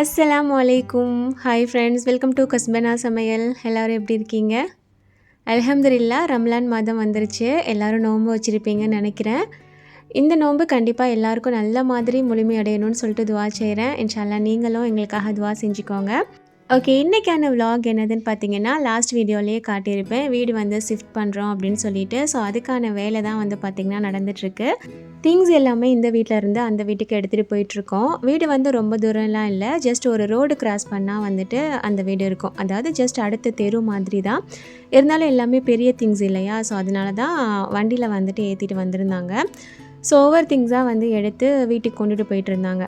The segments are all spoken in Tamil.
அஸ்ஸலாமு அலைக்கும். ஹாய் ஃப்ரெண்ட்ஸ், வெல்கம் டு கஸ்பனா சமையல். எல்லோரும் எப்படி இருக்கீங்க? அல்ஹம்துலில்லாஹ், ரம்லான் மாதம் வந்துருச்சு. எல்லோரும் நோன்பு வச்சுருப்பீங்கன்னு நினைக்கிறேன். இந்த நோன்பு கண்டிப்பாக எல்லாருக்கும் நல்ல மாதிரி முழுமையடையணும்னு சொல்லிட்டு துவா செய்கிறேன். இன்ஷா அல்லாஹ் நீங்களும் எங்களுக்காக துவா செஞ்சுக்கோங்க. ஓகே, இன்றைக்கான விலாக் என்னதுன்னு பார்த்தீங்கன்னா, லாஸ்ட் வீடியோலேயே காட்டியிருப்பேன். வீடு வந்து ஷிஃப்ட் பண்ணுறோம் அப்படின்னு சொல்லிட்டு. ஸோ அதுக்கான வேலை தான் வந்து பார்த்திங்கன்னா நடந்துகிட்ருக்கு. திங்ஸ் எல்லாமே இந்த வீட்டில் இருந்து அந்த வீட்டுக்கு எடுத்துகிட்டு போயிட்டுருக்கோம். வீடு வந்து ரொம்ப தூரம்லாம் இல்லை, ஜஸ்ட் ஒரு ரோடு கிராஸ் பண்ணால் வந்துட்டு அந்த வீடு இருக்கும். அதாவது ஜஸ்ட் அடுத்த தெரு மாதிரி தான் இருந்தாலும் எல்லாமே பெரிய திங்ஸ் இல்லையா, ஸோ அதனால தான் வண்டியில் வந்துட்டு ஏற்றிட்டு வந்திருந்தாங்க. ஸோ ஓவர் திங்ஸாக வந்து எடுத்து வீட்டுக்கு கொண்டுட்டு போயிட்டு இருந்தாங்க.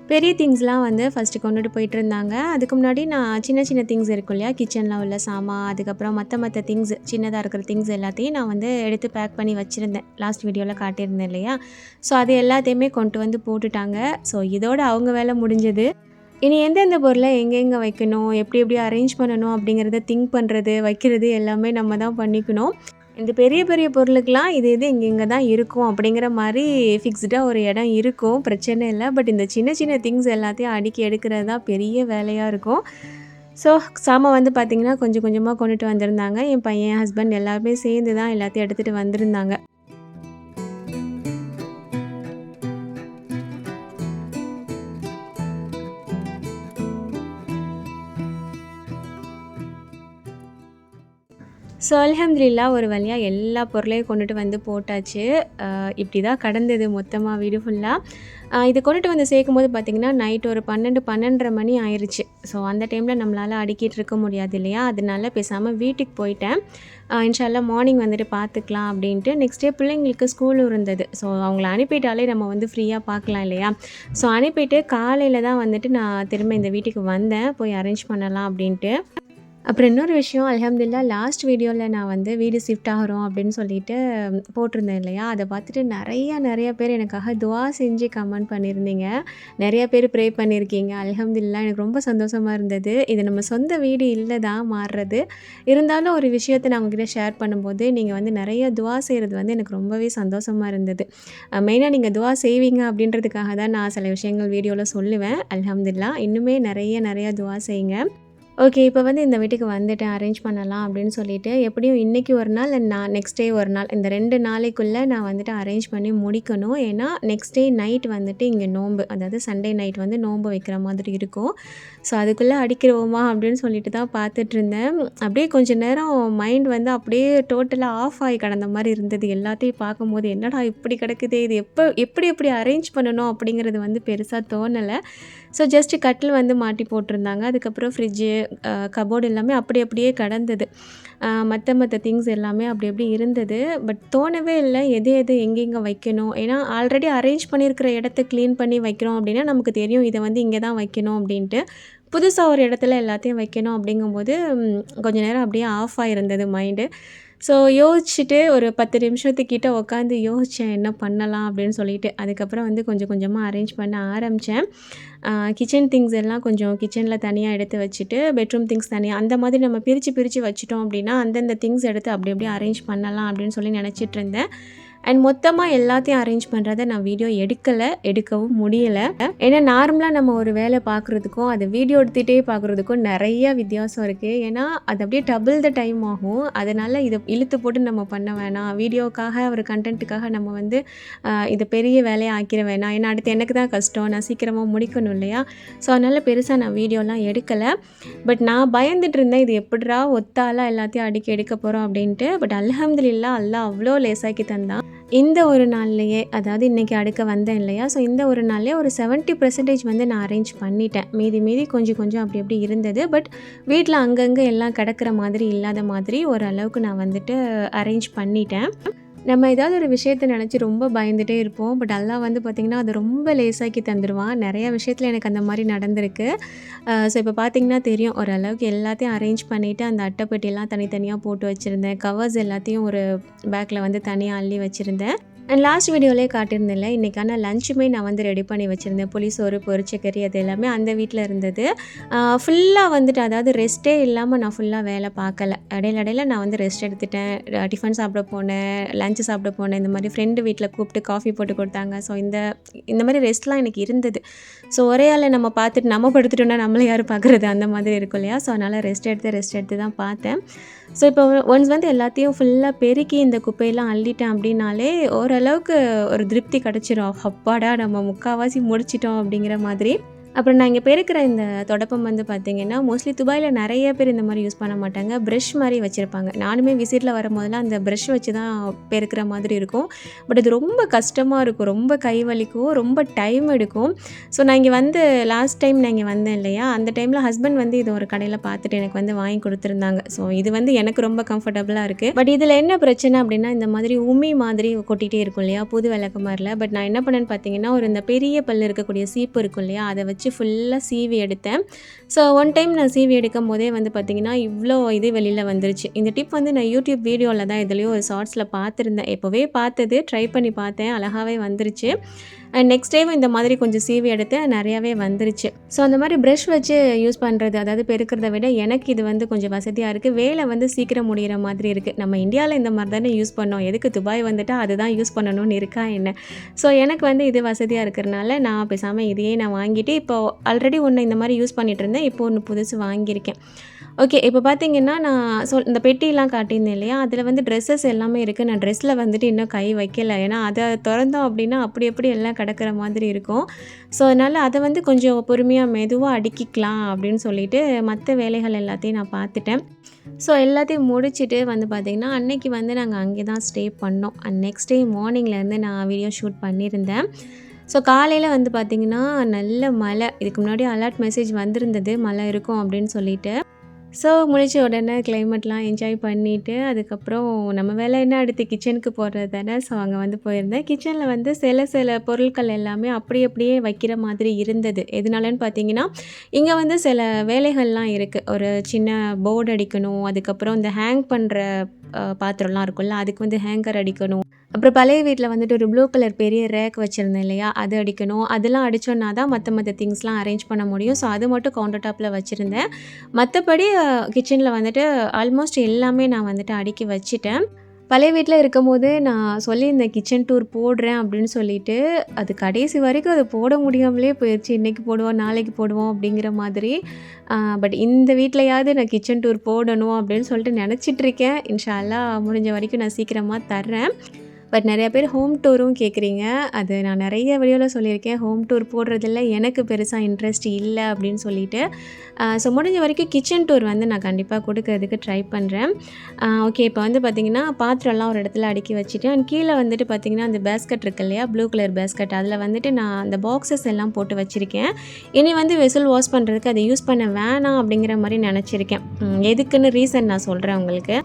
பெரிய திங்ஸ்லாம் வந்து ஃபஸ்ட்டு கொண்டுட்டு போயிட்டுருந்தாங்க. அதுக்கு முன்னாடி நான் சின்ன சின்ன திங்ஸ் இருக்கும் இல்லையா, கிச்சனில் உள்ள சாமான், அதுக்கப்புறம் மற்ற திங்ஸ், சின்னதாக இருக்கிற திங்ஸ் எல்லாத்தையும் நான் வந்து எடுத்து பேக் பண்ணி வச்சுருந்தேன். லாஸ்ட் வீடியோவில் காட்டியிருந்தேன் இல்லையா, ஸோ அது எல்லாத்தையுமே கொண்டு வந்து போட்டுட்டாங்க. ஸோ இதோட அவங்க வேலை முடிஞ்சது. இனி எந்தெந்த பொருளை எங்கெங்கே வைக்கணும், எப்படி எப்படி அரேஞ்ச் பண்ணணும் அப்படிங்கிறத திங்க் பண்ணுறது, வைக்கிறது எல்லாமே நம்ம தான் பண்ணிக்கணும். இந்த பெரிய பெரிய பொருளுக்கெலாம் இது இங்கே தான் இருக்கும் அப்படிங்கிற மாதிரி ஃபிக்ஸ்டாக ஒரு இடம் இருக்கும், பிரச்சனை இல்லை. பட் இந்த சின்ன சின்ன திங்ஸ் எல்லாத்தையும் அடுக்கி எடுக்கிறது தான் பெரிய வேலையாக இருக்கும். ஸோ சாமான் வந்து பார்த்திங்கன்னா கொஞ்சம் கொஞ்சமாக கொண்டுட்டு வந்திருந்தாங்க. என் பையன், ஹஸ்பண்ட் எல்லாருமே சேர்ந்து தான் எல்லாத்தையும் எடுத்துகிட்டு வந்திருந்தாங்க. ஸோ அல்ஹம்துலில்லாஹ் ஒரு வழியாக எல்லா பொருளையும் கொண்டுட்டு வந்து போட்டாச்சு. இப்படி தான் கடந்தது மொத்தமாக வீடு ஃபுல்லாக. இது கொண்டுட்டு வந்து சேர்க்கும்போது பார்த்திங்கன்னா நைட் ஒரு 12-12:30 மணி ஆயிடுச்சு. ஸோ அந்த டைமில் நம்மளால் அடுக்கிட்டு இருக்க முடியாது இல்லையா, அதனால பேசாமல் வீட்டுக்கு போயிட்டேன். இன்ஷா அல்லாஹ் மார்னிங் வந்துட்டு பார்த்துக்கலாம் அப்படின்ட்டு. நெக்ஸ்ட் டே பிள்ளைங்களுக்கு ஸ்கூல் இருந்தது. ஸோ அவங்கள அனுப்பிட்டாலே நம்ம வந்து ஃப்ரீயாக பார்க்கலாம் இல்லையா, ஸோ அனுப்பிட்டு காலையில் தான் வந்துட்டு நான் திரும்ப இந்த வீட்டுக்கு வந்தேன், போய் அரேஞ்ச் பண்ணலாம் அப்படின்ட்டு. அப்புறம் இன்னொரு விஷயம், அல்ஹம்துலில்லாஹ் லாஸ்ட் வீடியோவில் நான் வந்து வீடு ஷிஃப்ட் ஆகிறோம் அப்படின்னு சொல்லிட்டு போட்டிருந்தேன் இல்லையா, அதை பார்த்துட்டு நிறைய பேர் எனக்காக துவா செஞ்சு கமெண்ட் பண்ணியிருந்தீங்க. நிறைய பேர் ப்ரே பண்ணியிருக்கீங்க. அல்ஹம்துலில்லாஹ் எனக்கு ரொம்ப சந்தோஷமாக இருந்தது. இது நம்ம சொந்த வீடு இல்லை தான் மாறுறது, இருந்தாலும் ஒரு விஷயத்தை நான் உங்ககிட்ட ஷேர் பண்ணும்போது நீங்கள் வந்து நிறைய துவா செய்கிறது வந்து எனக்கு ரொம்பவே சந்தோஷமாக இருந்தது. மெயினாக நீங்கள் துவா செய்வீங்க அப்படின்றதுக்காக தான் நான் சில விஷயங்கள் வீடியோவில் சொல்லுவேன். அல்ஹம்துலில்லாஹ் இன்னுமே நிறைய துவா செய்யுங்க. ஓகே, இப்போ வந்து இந்த வீட்டுக்கு வந்துட்டேன், அரேஞ்ச் பண்ணலாம் அப்படின்னு சொல்லிட்டு. எப்படியும் இன்றைக்கி ஒரு நாள், நான் நெக்ஸ்ட் டே ஒரு நாள், இந்த 2 நாளைக்குள்ளே நான் வந்துட்டு அரேஞ்ச் பண்ணி முடிக்கணும். ஏன்னா நெக்ஸ்ட் டே நைட் வந்துட்டு இங்கே நோன்பு, அதாவது சண்டே நைட் வந்து நோன்பு வைக்கிற மாதிரி இருக்கும். ஸோ அதுக்குள்ளே அடிக்கிறோமா அப்படின்னு சொல்லிட்டு தான் பார்த்துட்ருந்தேன். அப்படியே கொஞ்சம் நேரம் மைண்ட் வந்து அப்படியே டோட்டலாக ஆஃப் ஆகி கிடந்த மாதிரி இருந்தது. எல்லாத்தையும் பார்க்கும்போது என்னடா இப்படி கிடக்குது, இது எப்படி அரேஞ்ச் பண்ணணும் அப்படிங்கிறது வந்து பெருசாக தோணலை. ஸோ ஜஸ்ட்டு கட்டில் வந்து மாட்டி போட்டிருந்தாங்க. அதுக்கப்புறம் ஃப்ரிட்ஜு, கபோர்டு எல்லாமே அப்படியே கடந்தது. மற்ற திங்ஸ் எல்லாமே அப்படி இருந்தது. பட் தோணவே இல்லை எது எங்கெங்கே வைக்கணும். ஏன்னா ஆல்ரெடி அரேஞ்ச் பண்ணியிருக்கிற இடத்த க்ளீன் பண்ணி வைக்கிறோம் அப்படின்னா நமக்கு தெரியும் இதை வந்து இங்கே தான் வைக்கணும் அப்படின்ட்டு. புதுசாக ஒரு இடத்துல எல்லாத்தையும் வைக்கணும் அப்படிங்கும்போது கொஞ்சம் நேரம் அப்படியே ஆஃப் ஆகிருந்தது மைண்டு. ஸோ யோசிச்சுட்டு ஒரு 10 நிமிஷத்துக்கிட்ட உட்காந்து யோசித்தேன் என்ன பண்ணலாம் அப்படின்னு சொல்லிட்டு. அதுக்கப்புறம் வந்து கொஞ்சம் கொஞ்சமாக அரேஞ்ச் பண்ண ஆரம்பித்தேன். கிச்சன் திங்ஸ் எல்லாம் கொஞ்சம் கிச்சனில் தனியாக எடுத்து வச்சுட்டு, பெட்ரூம் திங்ஸ் தனியாக, அந்த மாதிரி நம்ம பிரித்து வச்சுட்டோம் அப்படின்னா அந்தந்த திங்ஸ் எடுத்து அப்படி அரேஞ்ச் பண்ணலாம் அப்படின்னு சொல்லி நினச்சிட்டு இருந்தேன். அண்ட் மொத்தமாக எல்லாத்தையும் அரேஞ்ச் பண்ணுறதை நான் வீடியோ எடுக்கவும் முடியலை. ஏன்னா நார்மலாக நம்ம ஒரு வேலை பார்க்குறதுக்கும் அது வீடியோ எடுத்துகிட்டே பார்க்குறதுக்கும் நிறைய வித்தியாசம் இருக்குது. ஏன்னா அது அப்படியே டபுள் த டைம் ஆகும். அதனால் இதை இழுத்து போட்டு நம்ம பண்ண வேணாம், வீடியோக்காக ஒரு கண்டென்ட்டுக்காக நம்ம வந்து இதை பெரிய வேலையை ஆக்கிட வேணாம். ஏன்னா அடுத்து எனக்கு தான் கஷ்டம், நான் சீக்கிரமாக முடிக்கணும் இல்லையா. ஸோ அதனால் பெருசாக நான் வீடியோலாம் எடுக்கலை. பட் நான் பயந்துட்டு இருந்தேன், இது எப்படிரா ஒத்தாலாம் எல்லாத்தையும் எடுக்க போகிறோம் அப்படின்ட்டு. பட் அல்ஹம்துலில்லாஹ் அல்லாஹ் அவ்வளோ லேசாக்கி தந்தான். இந்த ஒரு நாள்லையே, அதாவது இன்றைக்கி அடுக்க வந்தேன் இல்லையா, ஸோ இந்த ஒரு நாள்லேயே ஒரு 70% வந்து நான் அரேஞ்ச் பண்ணிட்டேன். மீதி கொஞ்சம் அப்படி இருந்தது. பட் வீட்டில் அங்கங்கே எல்லாம் கிடக்கிற மாதிரி இல்லாத மாதிரி ஓரளவுக்கு நான் வந்துட்டு அரேஞ்ச் பண்ணிட்டேன். நம்ம ஏதாவது ஒரு விஷயத்தை நினச்சி ரொம்ப பயந்துகிட்டே இருப்போம். பட் அல்லாஹ் வந்து பார்த்திங்கன்னா அது ரொம்ப லேசாக்கி தந்துடுவான். நிறையா விஷயத்தில் எனக்கு அந்த மாதிரி நடந்திருக்கு. ஸோ இப்போ பார்த்திங்கன்னா தெரியும், ஓரளவுக்கு எல்லாத்தையும் அரேஞ்ச் பண்ணிவிட்டு அந்த அட்டைப்பெட்டியெல்லாம் தனித்தனியாக போட்டு வச்சுருந்தேன். கவர்ஸ் எல்லாத்தையும் ஒரு பேக்கில் வந்து தனியாக அள்ளி வச்சுருந்தேன். அண்ட் லாஸ்ட் வீடியோலேயே காட்டியிருந்தேன்ல, இன்றைக்கான லஞ்சுமே நான் வந்து ரெடி பண்ணி வச்சுருந்தேன். புளிசோறு, பொரிச்சக்கறி அது எல்லாமே அந்த வீட்டில் இருந்தது. ஃபுல்லாக வந்துட்டு அதாவது ரெஸ்ட்டே இல்லாமல் நான் ஃபுல்லாக வேலை பார்க்கல. இடையில நான் வந்து ரெஸ்ட் எடுத்துட்டேன். டிஃபன் சாப்பிட போனேன், லஞ்சு சாப்பிட போனேன். இந்த மாதிரி ஃப்ரெண்டு வீட்டில் கூப்பிட்டு காஃபி போட்டு கொடுத்தாங்க. ஸோ இந்த மாதிரி ரெஸ்ட்லாம் எனக்கு இருந்தது. ஸோ ஒரே ஆளை நம்ம பார்த்துட்டு நம்ம படுத்துட்டோம்னா நம்மளை யார் பார்க்குறது, அந்த மாதிரி இருக்கும் இல்லையா? ஸோ அதனால் ரெஸ்ட் எடுத்து தான் பார்த்தேன். ஸோ இப்போ ஒன்ஸ் வந்து எல்லாத்தையும் ஃபுல்லாக பெருக்கி இந்த குப்பையெல்லாம் அள்ளிட்டேன் அப்படின்னாலே ஓரளவுக்கு ஒரு திருப்தி கிடச்சிரும். அப்பாடா நம்ம முக்கால்வாசி முடிச்சிட்டோம் அப்படிங்கிற மாதிரி. அப்புறம் நான் இங்கே பெருக்கிற இந்த தொடப்பம் வந்து பார்த்திங்கன்னா, மோஸ்ட்லி துபாயில் நிறைய பேர் இந்த மாதிரி யூஸ் பண்ண மாட்டாங்க. ப்ரஷ் மாதிரி வச்சுருப்பாங்க. நானுமே விசிட்டில் வரும்போதெல்லாம் அந்த ப்ரஷ் வச்சு தான் பெருக்கிற மாதிரி இருக்கும். பட் அது ரொம்ப கஷ்டமாக இருக்கும், ரொம்ப கை வலிக்கும், ரொம்ப டைம் எடுக்கும். ஸோ நான் இங்கே வந்து லாஸ்ட் டைம் நான் இங்கே வந்தேன் இல்லையா, அந்த டைமில் ஹஸ்பண்ட் வந்து இது ஒரு கடையில் பார்த்துட்டு எனக்கு வந்து வாங்கி கொடுத்துருந்தாங்க. ஸோ இது வந்து எனக்கு ரொம்ப கம்ஃபர்டபுளாக இருக்குது. பட் இதில் என்ன பிரச்சனை அப்படின்னா, இந்த மாதிரி உமி மாதிரி கொட்டிகிட்டே இருக்கும் இல்லையா புது விளக்குமாரில். பட் நான் என்ன பண்ணேன்னு பார்த்தீங்கன்னா, ஒரு இந்த பெரிய பல் இருக்கக்கூடிய சீப்பு இருக்கும் இல்லையா, அதை வச்சு ஃபுல்லாக சீவி எடுத்தேன். ஸோ ஒன் டைம் நான் சீவி எடுக்கும் போதே வந்து பார்த்திங்கன்னா இவ்வளோ இது வெளியில் வந்துருச்சு. இந்த டிப் வந்து நான் யூடியூப் வீடியோவில் தான் எதுலேயோ ஒரு ஷார்ட்ஸில் பார்த்துருந்தேன். எப்போவே பார்த்தது, ட்ரை பண்ணி பார்த்தேன், அழகாகவே வந்துருச்சு. அண்ட் நெக்ஸ்ட் டைம் இந்த மாதிரி கொஞ்சம் சீவி எடுத்து நிறையாவே வந்துருச்சு. ஸோ அந்த மாதிரி ப்ரஷ் வச்சு யூஸ் பண்ணுறது, அதாவது பெருக்கிறத விட எனக்கு இது வந்து கொஞ்சம் வசதியாக இருக்குது. வேலை வந்து சீக்கிரம் முடிகிற மாதிரி இருக்குது. நம்ம இந்தியாவில் இந்த மாதிரி தானே யூஸ் பண்ணோம், எதுக்கு துபாய் வந்துட்டால் அதுதான் யூஸ் பண்ணணும்னு இருக்கா என்ன? ஸோ எனக்கு வந்து இது வசதியாக இருக்கிறனால நான் பேசாமல் இதையே நான் வாங்கிட்டு, இப்போ ஆல்ரெடி ஒன்று இந்த மாதிரி யூஸ் பண்ணிகிட்டு இருந்தேன், இப்போ ஒன்று புதுசு வாங்கியிருக்கேன். ஓகே, இப்போ பார்த்தீங்கன்னா நான் இந்த பெட்டிலாம் காட்டியிருந்தேன் இல்லையா, அதில் வந்து ட்ரெஸ்ஸஸ் எல்லாமே இருக்குது. நான் ட்ரெஸ்ஸில் வந்துட்டு இன்னும் கை வைக்கல. ஏன்னா அதை திறந்தோம் அப்படின்னா அப்படி எப்படி எல்லாம் கிடக்கிற மாதிரி இருக்கும். ஸோ அதனால் அதை வந்து கொஞ்சம் பொறுமையாக மெதுவாக அடுக்கிக்கலாம் அப்படின்னு சொல்லிட்டு மற்ற வேலைகள் எல்லாத்தையும் நான் பார்த்துட்டேன். ஸோ எல்லாத்தையும் முடிச்சுட்டு வந்து பார்த்திங்கன்னா, அன்னைக்கு வந்து நாங்கள் அங்கே தான் ஸ்டே பண்ணோம். அண்ட் நெக்ஸ்ட் டே மார்னிங்லேருந்து நான் வீடியோ ஷூட் பண்ணியிருந்தேன். ஸோ காலையில் வந்து பார்த்திங்கன்னா நல்ல மழை. இதுக்கு முன்னாடி அலர்ட் மெசேஜ் வந்திருந்தது மழை இருக்கும் அப்படின்னு சொல்லிட்டு. ஸோ முழிச்ச உடனே கிளைமேட்லாம் என்ஜாய் பண்ணிவிட்டு, அதுக்கப்புறம் நம்ம வேலை என்ன, அடுத்து கிச்சனுக்கு போகிறது தானே. ஸோ அங்கே வந்து போயிருந்தேன். கிச்சனில் வந்து சில பொருட்கள் எல்லாமே அப்படியே வைக்கிற மாதிரி இருந்தது. எதனாலன்னு பார்த்தீங்கன்னா, இங்கே வந்து சில வேலைகள்லாம் இருக்குது. ஒரு சின்ன போர்டு அடிக்கணும், அதுக்கப்புறம் இந்த ஹேங் பண்ணுற பாத்திரம்லாம் இருக்கும்ல, அதுக்கு வந்து ஹேங்கர் அடிக்கணும். அப்புறம் பழைய வீட்டில் வந்துட்டு ஒரு ப்ளூ கலர் பெரிய ரேக் வச்சுருந்தேன் இல்லையா, அது அடிக்கணும். அதெல்லாம் அடித்தோன்னா தான் மற்ற திங்ஸ்லாம் அரேஞ்ச் பண்ண முடியும். ஸோ அது மட்டும் கவுண்டர் டாப்பில் வச்சுருந்தேன். மற்றபடி கிச்சனில் வந்துட்டு ஆல்மோஸ்ட் எல்லாமே நான் வந்துட்டு அடுக்கி வச்சுட்டேன். பழைய வீட்டில் இருக்கும்போது நான் சொல்லியிருந்தேன் கிச்சன் டூர் போடுறேன் அப்படின்னு சொல்லிட்டு, அது கடைசி வரைக்கும் அது போட முடியாமலே போயிடுச்சு. இன்றைக்கி போடுவோம், நாளைக்கு போடுவோம் அப்படிங்கிற மாதிரி. பட் இந்த வீட்லையாவது நான் கிச்சன் டூர் போடணும் அப்படின்னு சொல்லிட்டு நினச்சிட்ருக்கேன். இன்ஷா அல்லாஹ் முடிஞ்ச வரைக்கும் நான் சீக்கிரமாக தர்றேன். பட் நிறையா பேர் ஹோம் டூரும் கேட்குறீங்க. அது நான் நிறைய வீடியோவில் சொல்லியிருக்கேன். ஹோம் டூர் போடுறதில்ல எனக்கு பெருசாக இன்ட்ரெஸ்ட் இல்லை அப்படின்னு சொல்லிட்டு. ஸோ முடிஞ்ச வரைக்கும் கிச்சன் டூர் வந்து நான் கண்டிப்பாக கொடுக்கறதுக்கு ட்ரை பண்ணுறேன். ஓகே, இப்போ வந்து பார்த்திங்கன்னா பாத்திரம்லாம் ஒரு இடத்துல அடுக்கி வச்சுட்டேன். அண்ட் கீழே வந்துட்டு பார்த்திங்கன்னா அந்த பேஸ்கட் இருக்கு இல்லையா, ப்ளூ கலர் பேஸ்கட், அதில் வந்துட்டு நான் அந்த பாக்ஸஸ் எல்லாம் போட்டு வச்சுருக்கேன். இனி வந்து வெசல் வாஷ் பண்ணுறதுக்கு அதை யூஸ் பண்ண வேணாம் அப்படிங்கிற மாதிரி நினச்சிருக்கேன். எதுக்குன்னு ரீசன் நான் சொல்கிறேன் உங்களுக்கு.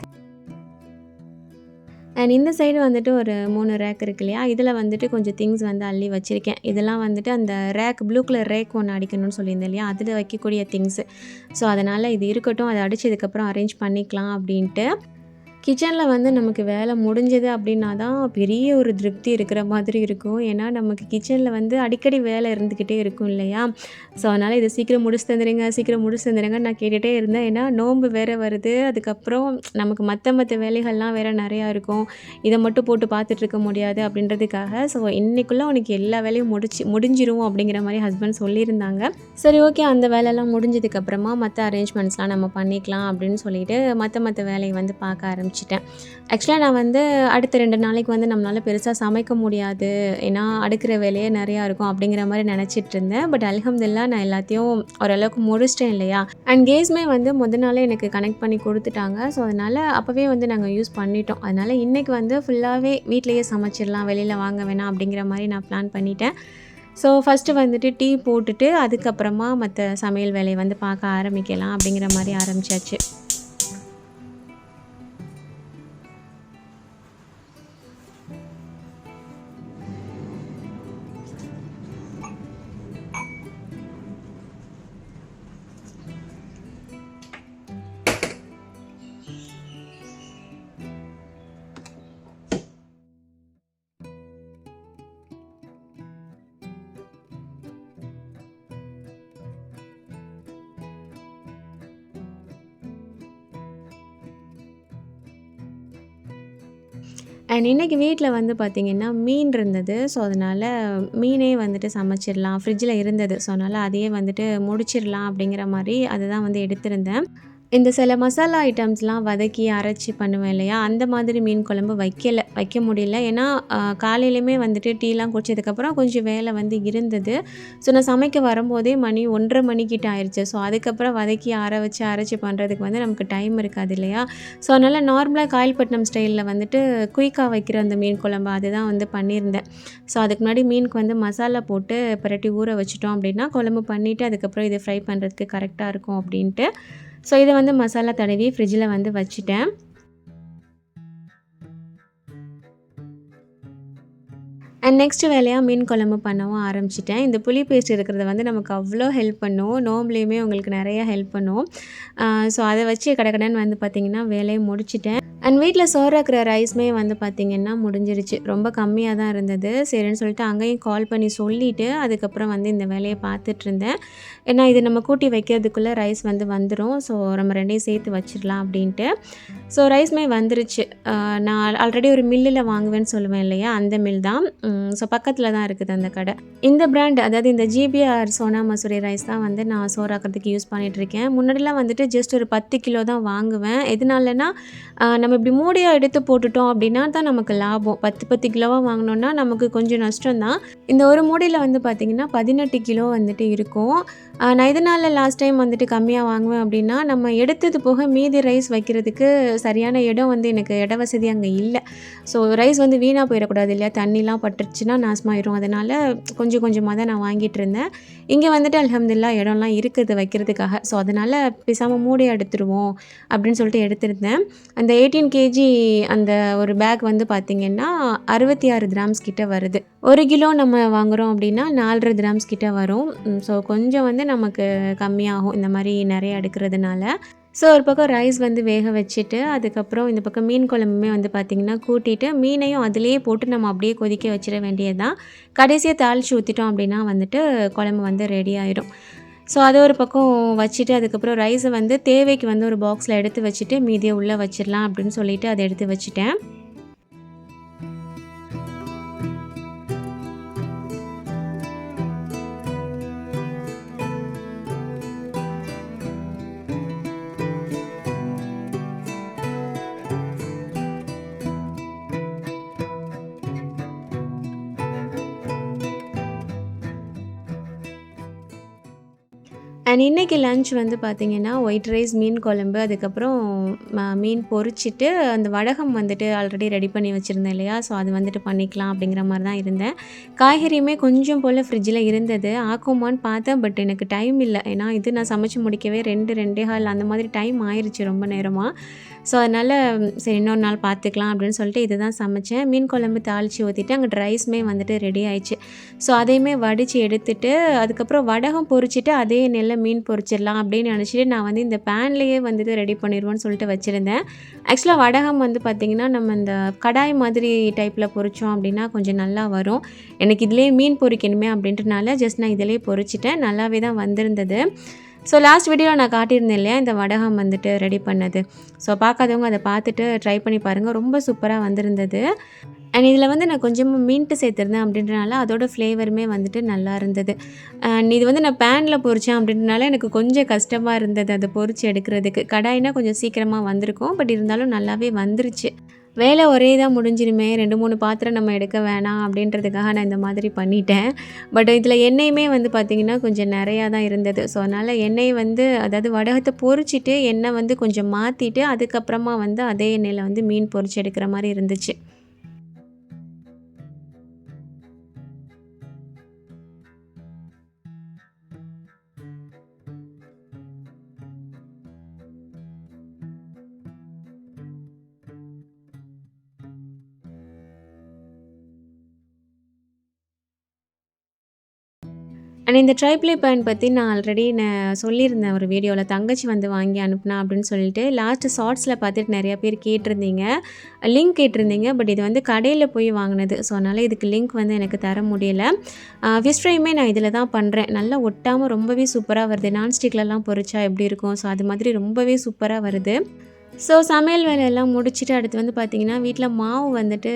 அண்ட் இந்த சைடு வந்துட்டு ஒரு 3 ரேக் இருக்கு இல்லையா, இதில் வந்துட்டு கொஞ்சம் திங்ஸ் வந்து அள்ளி வச்சுருக்கேன். இதெல்லாம் வந்துட்டு அந்த ரேக் ப்ளூ கலர் ரேக் ஒன்று அடிக்கணும்னு சொல்லியிருந்தேன் இல்லையா, அதில் வைக்கக்கூடிய திங்ஸு. ஸோ அதனால் இது இருக்கட்டும், அதை அடித்ததுக்கப்புறம் அரேஞ்ச் பண்ணிக்கலாம் அப்படின்ட்டு. கிச்சனில் வந்து நமக்கு வேலை முடிஞ்சது அப்படின்னா தான் பெரிய ஒரு திருப்தி இருக்கிற மாதிரி இருக்கும். ஏன்னா நமக்கு கிச்சனில் வந்து அடிக்கடி வேலை இருந்துக்கிட்டே இருக்கும் இல்லையா. ஸோ அதனால் இதை சீக்கிரம் முடிச்சு தந்துடுங்க நான் கேட்டுகிட்டே இருந்தேன். ஏன்னா நோன்பு வேறு வருது, அதுக்கப்புறம் நமக்கு மற்ற வேலைகள்லாம் வேறு நிறையா இருக்கும். இதை மட்டும் போட்டு பார்த்துட்ருக்க முடியாது அப்படின்றதுக்காக. ஸோ இன்றைக்குள்ளே உனக்கு எல்லா வேலையும் முடிஞ்சிரும் அப்படிங்கிற மாதிரி ஹஸ்பண்ட் சொல்லியிருந்தாங்க. சரி ஓகே, அந்த வேலையெல்லாம் முடிஞ்சதுக்கப்புறமா மற்ற அரேஞ்ச்மெண்ட்ஸ்லாம் நம்ம பண்ணிக்கலாம் அப்படின்னு சொல்லிட்டு மற்ற வேலையை வந்து பார்க்க ஆரம்பிச்சிட்டேன். ஆக்சுவலாக நான் வந்து அடுத்த 2 நாளைக்கு வந்து நம்மளால் பெருசாக சமைக்க முடியாது, ஏன்னா அடுக்கிற வேலையே நிறையா இருக்கும் அப்படிங்கிற மாதிரி நினச்சிட்டு இருந்தேன். பட் அல்ஹம்துலில்லாஹ் நான் எல்லாத்தையும் ஓரளவுக்கு முடிச்சிட்டேன் இல்லையா. அண்ட் கேஸ்மே வந்து நாளே எனக்கு கனெக்ட் பண்ணி கொடுத்துட்டாங்க. ஸோ அதனால் அப்போவே வந்து நாங்கள் யூஸ் பண்ணிட்டோம். அதனால் இன்றைக்கி வந்து ஃபுல்லாகவே வீட்டிலையே சமைச்சிடலாம், வெளியில் வாங்க வேணாம் அப்படிங்கிற மாதிரி நான் பிளான் பண்ணிட்டேன். ஸோ ஃபஸ்ட்டு வந்துட்டு டீ போட்டுட்டு அதுக்கப்புறமா மற்ற சமையல் வேலையை வந்து பார்க்க ஆரம்பிக்கலாம் அப்படிங்கிற மாதிரி ஆரம்பித்தாச்சு. அண்ட் இன்றைக்கி வீட்டில் வந்து பார்த்திங்கன்னா மீன் இருந்தது. ஸோ அதனால் மீனே வந்துட்டு சமைச்சிடலாம், ஃப்ரிட்ஜில் இருந்தது. ஸோ அதனால் அதையே வந்துட்டு முடிச்சிடலாம் அப்படிங்கிற மாதிரி அதுதான் வந்து எடுத்திருந்தேன். இந்த சில மசாலா ஐட்டம்ஸ்லாம் வதக்கி அரைச்சி பண்ணுவேன் இல்லையா, அந்த மாதிரி மீன் குழம்பு வைக்க முடியல. ஏன்னா காலையிலேயுமே வந்துட்டு டீலாம் குடிச்சதுக்கப்புறம் கொஞ்சம் வேலை வந்து இருந்தது. ஸோ நான் சமைக்க வரும்போதே மணி 1:30 மணிக்கிட்ட ஆயிடுச்சு. ஸோ அதுக்கப்புறம் வதக்கி அரைச்சி பண்ணுறதுக்கு வந்து நமக்கு டைம் இருக்காது இல்லையா. ஸோ அதனால் நார்மலாக காயல்பட்டினம் ஸ்டைலில் வந்துட்டு குயிக்காக வைக்கிற அந்த மீன் குழம்பு அதுதான் வந்து பண்ணியிருந்தேன். ஸோ அதுக்கு முன்னாடி மீனுக்கு வந்து மசாலா போட்டு பிரட்டி ஊற வச்சுட்டோம் அப்படின்னா குழம்பு பண்ணிவிட்டு அதுக்கப்புறம் இது ஃப்ரை பண்ணுறதுக்கு கரெக்டாக இருக்கும் அப்படின்ட்டு. ஸோ இதை வந்து மசாலா தடவி ஃப்ரிட்ஜில் வந்து வச்சுட்டேன். அண்ட் நெக்ஸ்ட் வேலையாக மீன் குழம்பு பண்ணவும் ஆரம்பிச்சிட்டேன். இந்த புளி பேஸ்ட் இருக்கிறத வந்து நமக்கு அவ்வளோ ஹெல்ப் பண்ணும். நோம்புலேயுமே உங்களுக்கு நிறையா ஹெல்ப் பண்ணும். ஸோ அதை வச்சு கடகடன்னு வந்து பார்த்திங்கன்னா வேலையை முடிச்சிட்டேன். அண்ட் வீட்டில் சோறாக்குற ரைஸுமே வந்து பார்த்திங்கன்னா முடிஞ்சிருச்சு. ரொம்ப கம்மியாக தான் இருந்தது. சரின்னு சொல்லிட்டு அங்கேயும் கால் பண்ணி சொல்லிவிட்டு அதுக்கப்புறம் வந்து இந்த வேலையை பார்த்துட்ருந்தேன். ஏன்னா இது நம்ம கூட்டி வைக்கிறதுக்குள்ளே ரைஸ் வந்து வந்துடும். ஸோ நம்ம ரெண்டையும் சேர்த்து வச்சிடலாம் அப்படின்ட்டு. ஸோ ரைஸ்மே வந்துருச்சு. நான் ஆல்ரெடி ஒரு மில்லில் வாங்குவேன்னு சொல்லுவேன் இல்லையா, அந்த மில் தான். ஸோ பக்கத்தில் தான் இருக்குது அந்த கடை. இந்த பிராண்ட், அதாவது இந்த ஜிபிஆர் சோனா மசூரி ரைஸ் தான் வந்து நான் சோறாக்கிறதுக்கு யூஸ் பண்ணிகிட்ருக்கேன். முன்னாடிலாம் வந்துட்டு ஜஸ்ட் ஒரு 10 கிலோ தான் வாங்குவேன். எதனாலனா நம்ம இப்படி மூடியாக எடுத்து போட்டுட்டோம் அப்படின்னா தான் நமக்கு லாபம். 10 கிலோவாக வாங்கினோன்னா நமக்கு கொஞ்சம் நஷ்டம் தான். இந்த ஒரு மூடியில் வந்து பார்த்திங்கன்னா 18 கிலோ வந்துட்டு இருக்கும். நான் இதனால் லாஸ்ட் டைம் வந்துட்டு கம்மியாக வாங்குவேன் அப்படின்னா, நம்ம எடுத்தது போக மீதி ரைஸ் வைக்கிறதுக்கு சரியான இடம் வந்து எனக்கு இட வசதி அங்கே இல்லை. ஸோ ரைஸ் வந்து வீணாக போயிடக்கூடாது இல்லையா, தண்ணிலாம் பட்டுருச்சுன்னா நாசமாயிரும். அதனால் கொஞ்சம் கொஞ்சமாக தான் நான் வாங்கிட்டு இருந்தேன். இங்கே வந்துட்டு அல்ஹம்துலில்லாஹ் இடம்லாம் இருக்குது வைக்கிறதுக்காக. ஸோ அதனால் பேசாமல் மூடியை எடுத்துருவோம் அப்படின்னு சொல்லிட்டு எடுத்திருந்தேன். அந்த 18 கேஜி அந்த ஒரு பேக் வந்து பார்த்திங்கன்னா 66 கிராம்ஸ் கிட்ட வருது. 1 கிலோ நம்ம வாங்குகிறோம் அப்படின்னா 4.5 கிராம்ஸ் கிட்ட வரும். ஸோ கொஞ்சம் வந்து நமக்கு கம்மியாகும் இந்த மாதிரி நிறைய எடுக்கிறதுனால. ஸோ ஒரு பக்கம் ரைஸ் வந்து வேக வச்சுட்டு அதுக்கப்புறம் இந்த பக்கம் மீன் குழம்புமே வந்து பார்த்திங்கன்னா கூட்டிட்டு மீனையும் அதிலேயே போட்டு நம்ம அப்படியே கொதிக்க வச்சிட வேண்டியது தான். கடைசியாக தாளித்து ஊற்றிட்டோம் அப்படின்னா வந்துட்டு குழம்பு வந்து ரெடி ஆயிடும். ஸோ அது ஒரு பக்கம் வச்சுட்டு அதுக்கப்புறம் ரைஸை வந்து தேவைக்கு வந்து ஒரு பாக்ஸில் எடுத்து வச்சுட்டு மீதியை உள்ளே வச்சிடலாம் அப்படின்னு சொல்லிட்டு அதை எடுத்து வச்சுட்டேன். அண்ட் இன்றைக்கி லன்ச் வந்து பார்த்திங்கன்னா ஒயிட் ரைஸ், மீன் குழம்பு, அதுக்கப்புறம் மீன் பொரிச்சிட்டு அந்த வடகம் வந்துட்டு ஆல்ரெடி ரெடி பண்ணி வச்சுருந்தேன் இல்லையா, ஸோ அது வந்துட்டு பண்ணிக்கலாம் அப்படிங்கிற மாதிரி தான் இருந்தேன். காய்கறியுமே கொஞ்சம் போல் ஃப்ரிட்ஜில் இருந்தது, ஆக்குமான்னு பார்த்தேன். பட் எனக்கு டைம் இல்லை. ஏன்னா இது நான் சமைச்சு முடிக்கவே 2-2:15 அந்த மாதிரி டைம் ஆயிடுச்சு ரொம்ப நேரமாக. ஸோ அதனால் சரி இன்னொரு நாள் பார்த்துக்கலாம் அப்படின்னு சொல்லிட்டு இது தான் சமைச்சேன். மீன் குழம்பு தாளித்து ஊற்றிட்டு அங்கே ரைஸுமே வந்துட்டு ரெடி ஆயிடுச்சு. ஸோ அதையுமே வடித்து எடுத்துட்டு அதுக்கப்புறம் வடகம் பொரிச்சிட்டு அதே எண்ணெயில் மீன் பொரிச்சிடலாம் அப்படின்னு நினச்சிட்டு நான் வந்து இந்த பேன்லேயே வந்துட்டு ரெடி பண்ணிடுவோன்னு சொல்லிட்டு வச்சுருந்தேன். ஆக்சுவலாக வடகம் வந்து பார்த்திங்கன்னா நம்ம இந்த கடாய் மாதிரி டைப்பில் பொரித்தோம் அப்படின்னா கொஞ்சம் நல்லா வரும். எனக்கு இதிலே மீன் பொரிக்கணுமே அப்படின்றனால ஜஸ்ட் நான் இதிலே பொரிச்சிட்டேன். நல்லாவே தான் வந்திருந்தது. ஸோ லாஸ்ட் வீடியோவில் நான் காட்டியிருந்தேன் இல்லையா இந்த வடகம் வந்துட்டு ரெடி பண்ணது. ஸோ பார்க்காதவங்க அதை பார்த்துட்டு ட்ரை பண்ணி பாருங்கள். ரொம்ப சூப்பராக வந்திருந்தது. அண்ட் இதில் வந்து நான் கொஞ்சமாக மின்ட்டு சேர்த்துருந்தேன் அப்படின்றனால அதோட ஃப்ளேவருமே வந்துட்டு நல்லா இருந்தது. அண்ட் இது வந்து நான் பேனில் பொரித்தேன் அப்படின்றனால எனக்கு கொஞ்சம் கஷ்டமாக இருந்தது அதை பொரித்து எடுக்கிறதுக்கு. கடாய்னா கொஞ்சம் சீக்கிரமாக வந்திருக்கும். பட் இருந்தாலும் நல்லாவே வந்துருச்சு. வேலை ஒரே இதாக முடிஞ்சிருமே, 2-3 பாத்திரம் நம்ம எடுக்க வேணாம் அப்படின்றதுக்காக நான் இந்த மாதிரி பண்ணிட்டேன். பட் இதில் எண்ணெயுமே வந்து பார்த்திங்கன்னா கொஞ்சம் நிறையா தான் இருந்தது. ஸோ அதனால் எண்ணெய் வந்து அதாவது வடகத்தை பொரிச்சிட்டு எண்ணெய் வந்து கொஞ்சம் மாற்றிட்டு அதுக்கப்புறமா வந்து அதே எண்ணெயில் வந்து மீன் பொரிச்சு எடுக்கிற மாதிரி இருந்துச்சு. அண்ட் இந்த ட்ரைப்ளே பேன் பற்றி நான் ஆல்ரெடி சொல்லியிருந்தேன் ஒரு வீடியோவில். தங்கச்சி வந்து வாங்கி அனுப்புனா அப்படின்னு சொல்லிட்டு லாஸ்ட்டு ஷார்ட்ஸில் பார்த்துட்டு நிறையா பேர் கேட்டிருந்தீங்க, லிங்க் கேட்டிருந்தீங்க. பட் இது வந்து கடையில் போய் வாங்கினது. ஸோ அதனால் இதுக்கு லிங்க் வந்து எனக்கு தர முடியல. ஃபிஷ் ஃப்ரையுமே நான் இதில் தான் பண்ணுறேன். நல்லா ஒட்டாமல் ரொம்பவே சூப்பராக வருது. நான்ஸ்டிக்லலாம் பொரிச்சா எப்படி இருக்கும், ஸோ அது மாதிரி ரொம்பவே சூப்பராக வருது. ஸோ சமையல் வேலையெல்லாம் முடிச்சுட்டு அடுத்து வந்து பார்த்திங்கன்னா வீட்டில் மாவு வந்துட்டு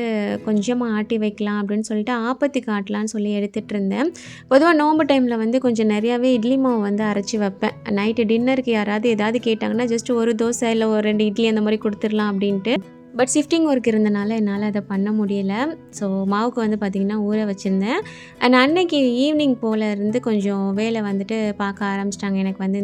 கொஞ்சமாக ஆட்டி வைக்கலாம் அப்படின்னு சொல்லிட்டு ஆப்பத்துக்கு ஆட்டலான்னு சொல்லி எடுத்துகிட்டு இருந்தேன். பொதுவாக நோம்பு டைமில் வந்து கொஞ்சம் நிறையாவே இட்லி மாவு வந்து அரைச்சி வைப்பேன். நைட்டு டின்னருக்கு யாராவது ஏதாவது கேட்டாங்கன்னா ஜஸ்ட் ஒரு தோசை இல்லை ஒரு 2 இட்லி அந்த மாதிரி கொடுத்துடலாம் அப்படின்ட்டு. பட் ஷிஃப்டிங் ஒர்க் இருந்தனால என்னால் அதை பண்ண முடியலை. ஸோ மாவுக்கு வந்து பார்த்திங்கன்னா ஊற வச்சுருந்தேன். அண்ட் அன்னைக்கு ஈவினிங் போல் இருந்து கொஞ்சம் வேலை வந்துட்டு பார்க்க ஆரம்பிச்சிட்டாங்க. எனக்கு வந்து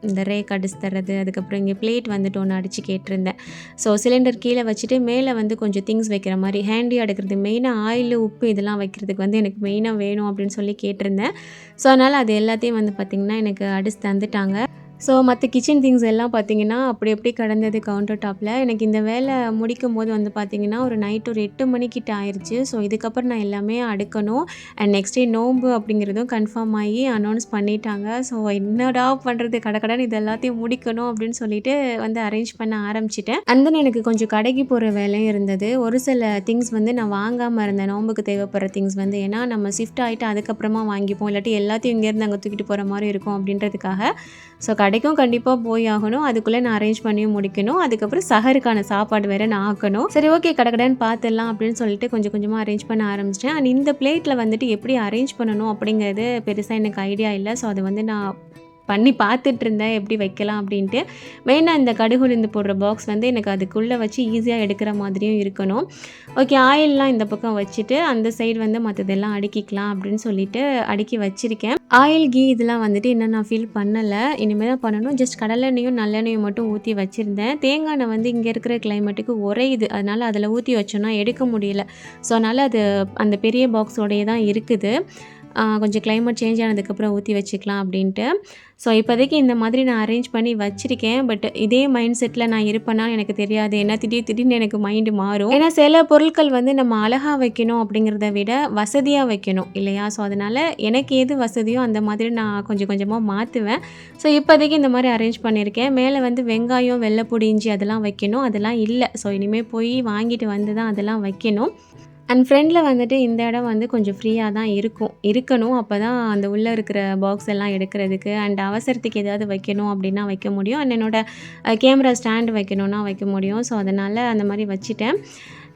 இந்த ரேக் அடிச்சு தர்றது, அதுக்கப்புறம் இங்கே பிளேட் வந்துட்டு ஒன்று அடித்து கேட்டிருந்தேன். ஸோ சிலிண்டர் கீழே வச்சுட்டு மேலே வந்து கொஞ்சம் திங்ஸ் வைக்கிற மாதிரி ஹேண்டியாக எடுக்கிறது, மெயினாக ஆயில் உப்பு இதெல்லாம் வைக்கிறதுக்கு வந்து எனக்கு மெயினாக வேணும் அப்படின்னு சொல்லி கேட்டிருந்தேன். ஸோ அதனால் அது எல்லாத்தையும் வந்து பார்த்திங்கன்னா எனக்கு அடிச்சு தந்துட்டாங்க. ஸோ மற்ற கிச்சன் திங்ஸ் எல்லாம் பார்த்திங்கன்னா அப்படி எப்படி கடந்தது கவுண்டர் டாப்பில். எனக்கு இந்த வேலை முடிக்கும் போது வந்து பார்த்திங்கன்னா ஒரு நைட் ஒரு 8 மணிக்கிட்ட ஆயிடுச்சு. ஸோ இதுக்கப்புறம் நான் எல்லாமே அடுக்கணும். அண்ட் நெக்ஸ்ட் டே நோம்பு அப்படிங்கிறதும் கன்ஃபார்ம் ஆகி அனௌன்ஸ் பண்ணிட்டாங்க. ஸோ என்னடா பண்ணுறது, கடகடன்னு இது எல்லாத்தையும் முடிக்கணும் அப்படின்னு சொல்லிட்டு வந்து அரேஞ்ச் பண்ண ஆரம்பிச்சிட்டேன். அண்ட் தென் எனக்கு கொஞ்சம் கடைக்கு போகிற வேலையும் இருந்தது. ஒரு சில திங்ஸ் வந்து நான் வாங்காமல் இருந்தேன், நோம்புக்கு தேவைப்படுற திங்ஸ் வந்து. ஏன்னா நம்ம ஷிஃப்ட் ஆகிட்டு அதுக்கப்புறமா வாங்கிப்போம், இல்லாட்டி எல்லாத்தையும் இங்கேருந்து அங்கே தூக்கிட்டு போகிற மாதிரி இருக்கும் அப்படின்றதுக்காக. ஸோ கடைக்கும் கண்டிப்பாக போய் ஆகணும். அதுக்குள்ளே நான் அரேஞ்ச் பண்ணியும் முடிக்கணும். அதுக்கப்புறம் சஹருக்கான சாப்பாடு வேறு நான் ஆக்கணும். சரி ஓகே கடகடன்னு பார்த்துடலாம் அப்படின்னு சொல்லிட்டு கொஞ்சம் கொஞ்சமாக அரேஞ்ச் பண்ண ஆரம்பிச்சிட்டேன். அண்ட் இந்த பிளேட்டில் வந்துட்டு எப்படி அரேஞ்ச் பண்ணணும் அப்படிங்கிறது பெருசாக எனக்கு ஐடியா இல்லை. ஸோ அது வந்து நான் பண்ணி பார்த்துட்டு இருந்தேன் எப்படி வைக்கலாம் அப்படின்ட்டு. மெயினாக இந்த கடுகு உளுந்து போடுற பாக்ஸ் வந்து எனக்கு அதுக்குள்ளே வச்சு ஈஸியாக எடுக்கிற மாதிரியும் இருக்கணும். ஓகே ஆயிலெலாம் இந்த பக்கம் வச்சுட்டு அந்த சைடு வந்து மற்றதெல்லாம் அடுக்கிக்கலாம் அப்படின்னு சொல்லிட்டு அடுக்கி வச்சுருக்கேன். ஆயில் கீ இதெல்லாம் வந்துட்டு இன்னும் நான் ஃபீல் பண்ணலை, இனிமேல் தான் பண்ணணும். ஜஸ்ட் கடலெண்ணெயும் நல்லெண்ணெயும் மட்டும் ஊற்றி வச்சுருந்தேன். தேங்காய் எண்ணெய் வந்து இங்கே இருக்கிற கிளைமேட்டுக்கு உரையுது, அதனால் அதில் ஊற்றி வச்சோன்னா எடுக்க முடியல. ஸோ அதனால் அது அந்த பெரிய பாக்ஸோடையே தான் இருக்குது. கொஞ்சம் கிளைமேட் சேஞ்ச் ஆனதுக்கப்புறம் ஊற்றி வச்சுக்கலாம் அப்படின்ட்டு. ஸோ இப்போதைக்கு இந்த மாதிரி நான் அரேஞ்ச் பண்ணி வச்சுருக்கேன். பட் இதே மைண்ட் செட்டில் நான் இருப்பேனான்னு எனக்கு தெரியாது. ஏன்னா திடீர்னு எனக்கு மைண்டு மாறும். ஏன்னா சில பொருட்கள் வந்து நம்ம அழகாக வைக்கணும் அப்படிங்கிறத விட வசதியாக வைக்கணும் இல்லையா? ஸோ அதனால் எனக்கு எது வசதியோ அந்த மாதிரி நான் கொஞ்சம் கொஞ்சமாக மாற்றுவேன். ஸோ இப்போதைக்கு இந்த மாதிரி அரேஞ்ச் பண்ணியிருக்கேன். மேலே வந்து வெங்காயம், வெள்ளைப்பூடி, இஞ்சி அதெல்லாம் வைக்கணும். அதெல்லாம் இல்லை. ஸோ இனிமேல் போய் வாங்கிட்டு வந்து தான் அதெல்லாம் வைக்கணும். அண்ட் ஃப்ரெண்டில் வந்துட்டு இந்த இடம் வந்து கொஞ்சம் ஃப்ரீயாக தான் இருக்கணும். அப்போ தான் அந்த உள்ளே இருக்கிற பாக்ஸ் எல்லாம் எடுக்கிறதுக்கு அண்ட் அவசரத்துக்கு ஏதாவது வைக்கணும் அப்படின்னா வைக்க முடியும். அண்ட் என்னோடய கேமரா ஸ்டாண்டு வைக்கணுன்னா வைக்க முடியும். ஸோ அதனால் அந்த மாதிரி வச்சுட்டேன்.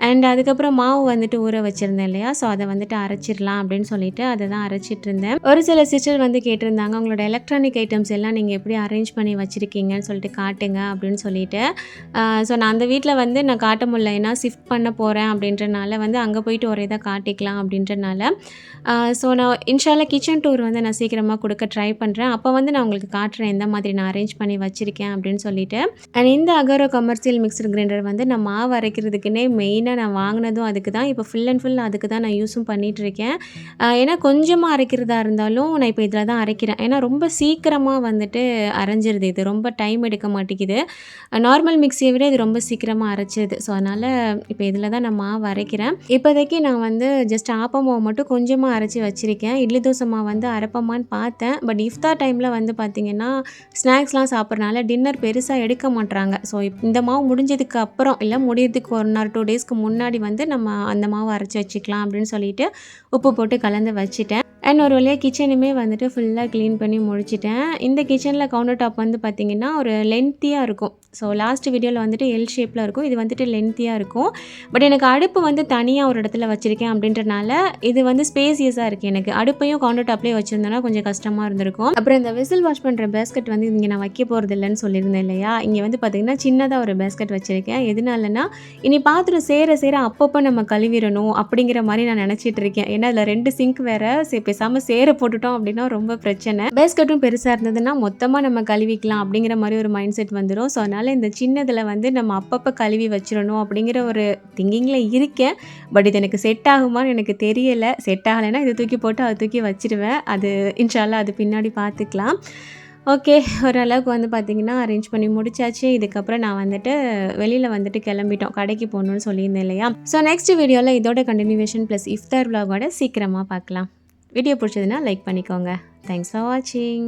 அண்ட் அதுக்கப்புறம் மாவு வந்துட்டு ஊற வச்சுருந்தேன் இல்லையா? ஸோ அதை வந்துட்டு அரைச்சிடலாம் அப்படின்னு சொல்லிட்டு அதை தான் அரைச்சிட்டு இருந்தேன். ஒரு சில சிஸ்டர் வந்து கேட்டிருந்தாங்க, உங்களோட எலக்ட்ரானிக் ஐட்டம்ஸ் எல்லாம் நீங்கள் எப்படி அரேஞ்ச் பண்ணி வச்சுருக்கீங்கன்னு சொல்லிட்டு காட்டுங்க அப்படின்னு சொல்லிட்டு. ஸோ நான் அந்த வீட்டில் வந்து நான் காட்ட முடியல, ஏன்னா ஷிஃப்ட் பண்ண போகிறேன் அப்படின்றனால வந்து அங்கே போயிட்டு ஒரே தான் காட்டிக்கலாம் அப்படின்றனால. ஸோ நான் இன்ஷால்லா கிச்சன் டூர் வந்து நான் சீக்கிரமாக கொடுக்க ட்ரை பண்ணுறேன். அப்போ வந்து நான் உங்களுக்கு காட்டுறேன் எந்த மாதிரி நான் அரேஞ்ச் பண்ணி வச்சுருக்கேன் அப்படின்னு சொல்லிட்டு. அண்ட் இந்த அகரோ கமர்ஷியல் மிக்சர் கிரைண்டர் வந்து நான் மாவு அரைக்கிறதுக்குன்னே மெயினாக நான் வாங்கினதும் அதுக்கு தான். இப்போ ஃபுல் அண்ட் ஃபுல் அதுக்கு தான் நான் யூஸும் பண்ணிகிட்ருக்கேன். ஏன்னா கொஞ்சமாக அரைக்கிறதா இருந்தாலும் நான் இப்போ இதில் தான் அரைக்கிறேன். ஏன்னா ரொம்ப சீக்கிரமாக வந்துட்டு அரைஞ்சிருது. இது ரொம்ப டைம் எடுக்க மாட்டேங்குது. நார்மல் மிக்ஸியை விட இது ரொம்ப சீக்கிரமாக அரைச்சிருது. ஸோ அதனால் இப்போ இதில் தான் நான் மாவு அரைக்கிறேன். இப்போதைக்கு நான் வந்து ஜஸ்ட் ஆப்ப மாவு மட்டும் கொஞ்சமாக அரைச்சி வச்சுருக்கேன். இட்லி தோசை மாவு வந்து அரைப்பமான்னு பார்த்தேன். பட் இஃப்தார் டைமில் வந்து பார்த்திங்கன்னா ஸ்நாக்ஸ்லாம் சாப்பிட்றனால டின்னர் பெருசாக எடுக்க மாட்றாங்க. ஸோ இந்த மாவு முடிஞ்சதுக்கு அப்புறம் இல்லை முடியறதுக்கு 1 or 2 டேஸ்க்கு முன்னாடி வந்து நம்ம அந்த மாவு அரைச்சி வச்சுக்கலாம் அப்படின்னு சொல்லிட்டு உப்பு போட்டு கலந்து வச்சுட்டேன். அண்ட் ஒரு வழியாக கிச்சனுமே வந்துட்டு ஃபுல்லாக க்ளீன் பண்ணி முடிச்சிட்டேன். இந்த கிச்சனில் கவுண்டர் டாப் வந்து பார்த்திங்கன்னா ஒரு லென்த்தியாக இருக்கும். ஸோ லாஸ்ட் வீடியோவில் வந்துட்டு எல் ஷேப்பில் இருக்கும், இது வந்துட்டு லென்த்தியாக இருக்கும். பட் எனக்கு அடுப்பு வந்து தனியாக ஒரு இடத்துல வச்சுருக்கேன் அப்படின்றனால இது வந்து ஸ்பேசியஸாக இருக்குது. எனக்கு அடுப்பையும் கவுண்டர் டாப்லேயே வச்சுருந்தோன்னா கொஞ்சம் கஷ்டமாக இருந்திருக்கும். அப்புறம் இந்த வெசில் வாஷ் பண்ணுற பேஸ்கெட் வந்து இங்கே நான் வைக்க போகிறது இல்லைன்னு சொல்லியிருந்தேன் இல்லையா? இங்கே வந்து பார்த்திங்கன்னா சின்னதாக ஒரு பேஸ்கெட் வச்சுருக்கேன். எதனாலனா இனி பாத்திரம் சேர அப்பப்போ நம்ம கழுவிடணும் அப்படிங்கிற மாதிரி நான் நினச்சிட்டு இருக்கேன். ஏன்னா அதில் 2 சிங்க் வேறு, பேசாமல் சேர போட்டுட்டோம் அப்படின்னா ரொம்ப பிரச்சனை. பேஸ்கெட்டும் பெருசாக இருந்ததுன்னா மொத்தமாக நம்ம கழுவிக்கலாம் அப்படிங்கிற மாதிரி ஒரு மைண்ட் செட் வந்துடும். ஸோ அதனால் இந்த சின்னதில் வந்து நம்ம அப்பப்போ கழுவி வச்சிடணும் அப்படிங்கிற ஒரு திங்கிங்கில் இருக்கேன். பட் இது எனக்கு செட் ஆகுமான்னு எனக்கு தெரியலை. செட் ஆகலைன்னா இதை தூக்கி போட்டு அதை தூக்கி வச்சிடுவேன். அது இன்ஷால்லா அது பின்னாடி பார்த்துக்கலாம். ஓகே, ஓரளவுக்கு வந்து பார்த்திங்கன்னா அரேஞ்ச் பண்ணி முடிச்சாச்சு. இதுக்கப்புறம் நான் வந்துட்டு வெளியில் வந்துட்டு கிளம்பிட்டோம், கடைக்கு போகணுன்னு சொல்லியிருந்தேன் இல்லையா? ஸோ நெக்ஸ்ட் வீடியோவில் இதோட கண்டினியூவேஷன் ப்ளஸ் இஃப்தார் விலாகோட சீக்கிரமாக பார்க்கலாம். வீடியோ பிடிச்சதுன்னா லைக் பண்ணிக்கோங்க. தேங்க்ஸ் ஃபார் வாட்சிங்.